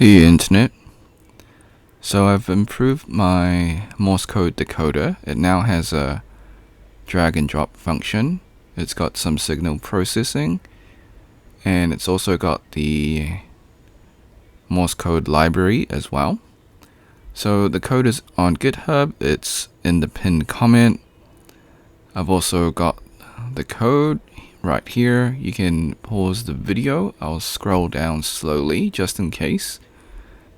Hey internet. So I've improved my Morse Code decoder. It now has a drag and drop function. It's got some signal processing, and it's also got the Morse Code library as well. So the code is on GitHub. It's in the pinned comment. I've also got the code right here. You can pause the video. I'll scroll down slowly just in case.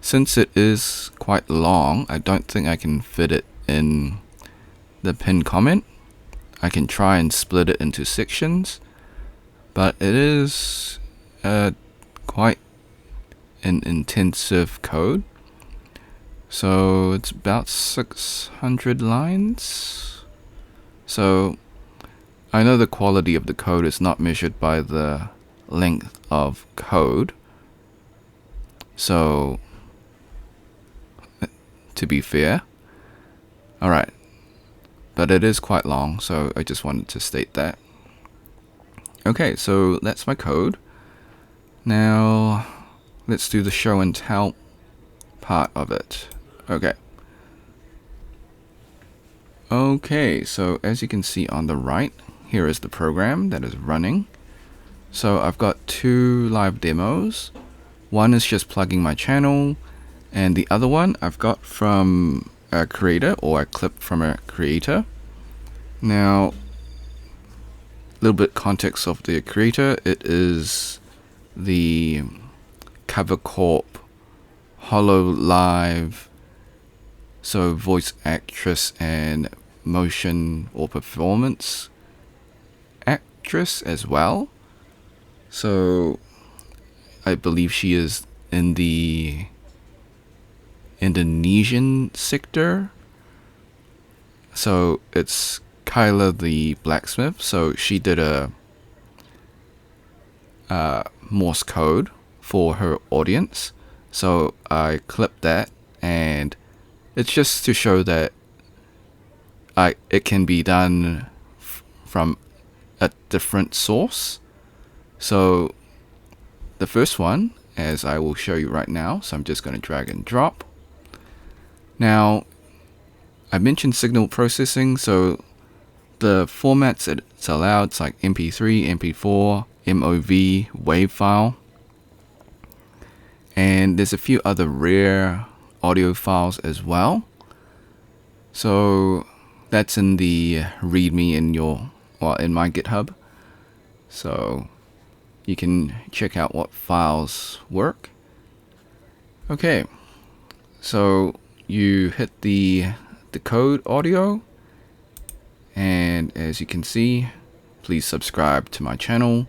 Since it is quite long, I don't think I can fit it in the pinned comment. I can try and split it into sections, but it is quite an intensive code. So it's about 600 lines. So I know the quality of the code is not measured by the length of code. So to be fair. Alright. But it is quite long, so I just wanted to state that. Okay, so that's my code. Now, let's do the show and tell part of it. Okay, so as you can see on the right, here is the program that is running. So I've got two live demos. One is just plugging my channel, and the other one I've got from a creator, or a clip from a creator. Now, a little bit context of the creator. It is the Kwok Holo Live, so voice actress and motion or performance actress as well. So I believe she is in the Indonesian sector. So it's Kyla the blacksmith. So she did a Morse code for her audience. So I clipped that, and it's just to show that it can be done from a different source. So the first one, as I will show you right now, so I'm just going to drag and drop. Now, I mentioned signal processing, so the formats it's allowed, it's like MP3, MP4, MOV, WAV file. And there's a few other rare audio files as well. So that's in the README in my GitHub. So you can check out what files work. Okay, so you hit the code audio, and as you can see, please subscribe to my channel.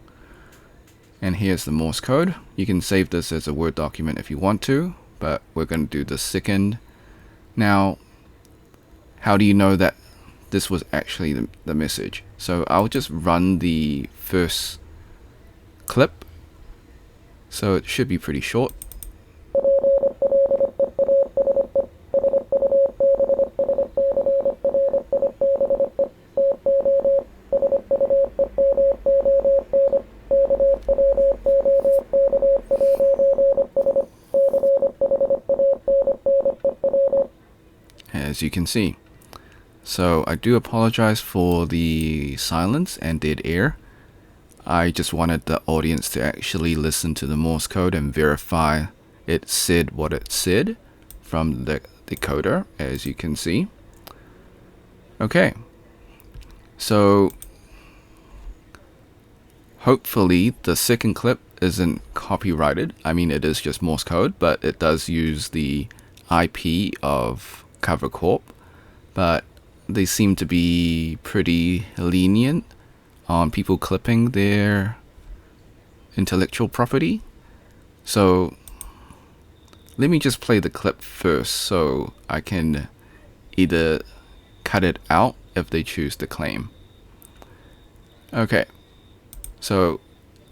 And here's the Morse code. You can save this as a Word document if you want to, but we're going to do the second. Now, how do you know that this was actually the message? So I'll just run the first clip. So it should be pretty short. As you can see. So I do apologize for the silence and dead air. I just wanted the audience to actually listen to the Morse code and verify it said what it said from the decoder, as you can see. Okay, so hopefully the second clip isn't copyrighted. I mean, it is just Morse code, but it does use the IP of Kwok, but they seem to be pretty lenient on people clipping their intellectual property. So let me just play the clip first, so I can either cut it out if they choose to claim. Okay, so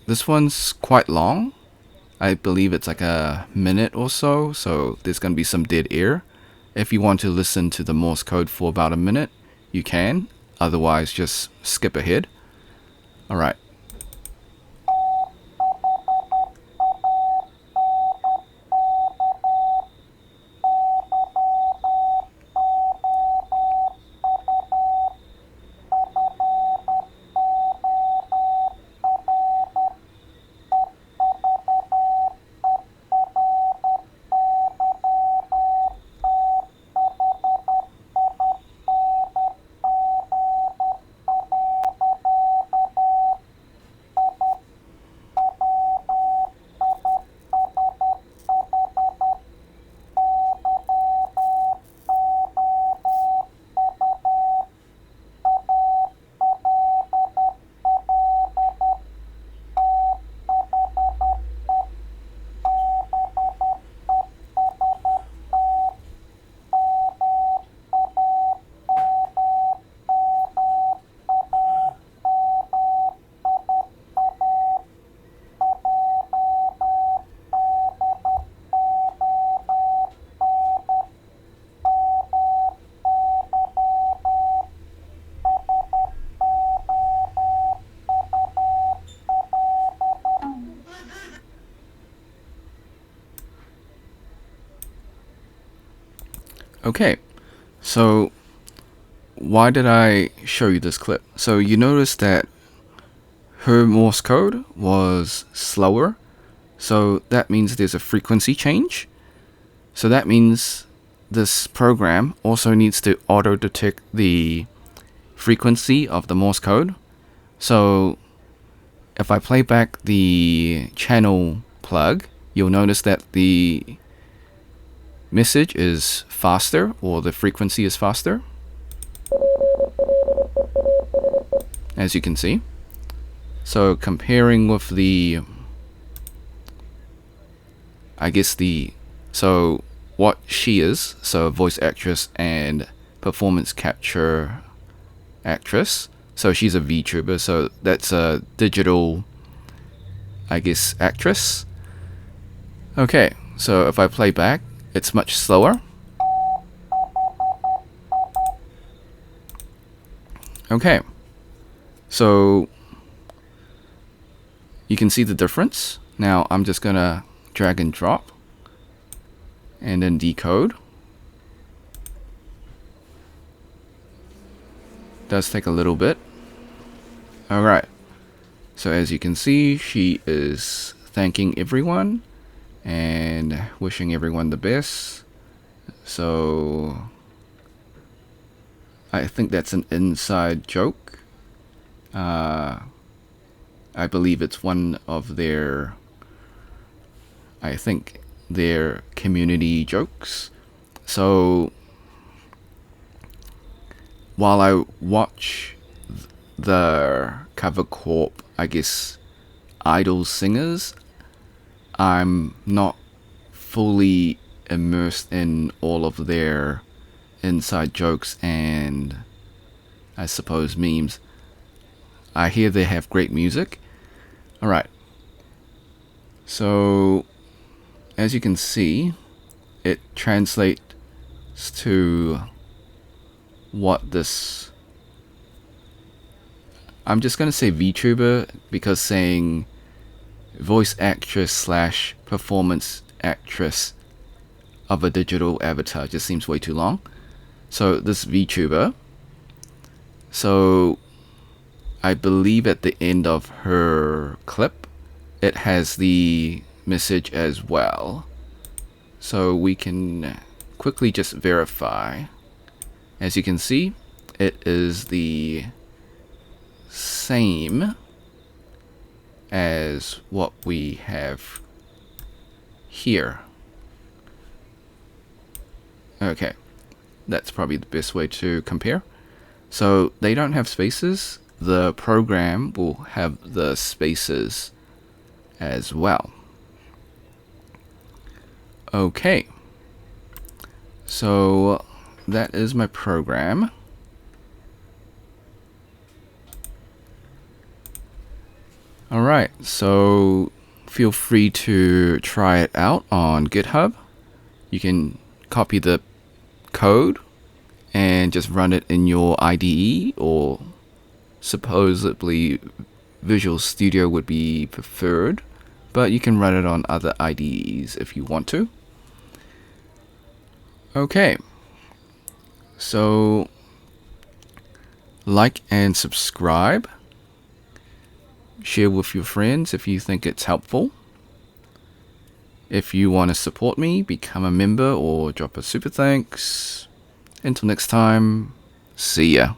this one's quite long. I believe it's like a minute or so, so there's going to be some dead air. If you want to listen to the Morse code for about a minute, you can. Otherwise, just skip ahead. Alright. Okay, so why did I show you this clip? So you notice that her Morse code was slower, so that means there's a frequency change. So that means this program also needs to auto detect the frequency of the Morse code. So if I play back the channel plug, you'll notice that the message is faster, or the frequency is faster, as you can see. So comparing with the, so what she is, so voice actress and performance capture actress. So she's a VTuber, so that's a digital, actress. Okay, so if I play back, it's much slower. Okay, so you can see the difference. Now I'm just gonna drag and drop and then decode. Does take a little bit. Alright, so as you can see, she is thanking everyone and wishing everyone the best. So I think that's an inside joke. I believe it's one of their, their community jokes. So while I watch the cover corp, idol singers, I'm not fully immersed in all of their inside jokes and I suppose memes. I hear they have great music. Alright, so as you can see, it translates to what this, I'm just gonna say VTuber, because saying voice actress slash performance actress of a digital avatar just seems way too long. So this VTuber, so I believe at the end of her clip it has the message as well, so we can quickly just verify. As you can see, it is the same as what we have here. Okay, that's probably the best way to compare. So they don't have spaces. The program will have the spaces as well. Okay, so that is my program. Alright, so feel free to try it out on GitHub. You can copy the code and just run it in your IDE, or supposedly Visual Studio would be preferred, but you can run it on other IDEs if you want to. Okay, so like and subscribe. Share with your friends if you think it's helpful. If you want to support me, become a member or drop a super thanks. Until next time, see ya.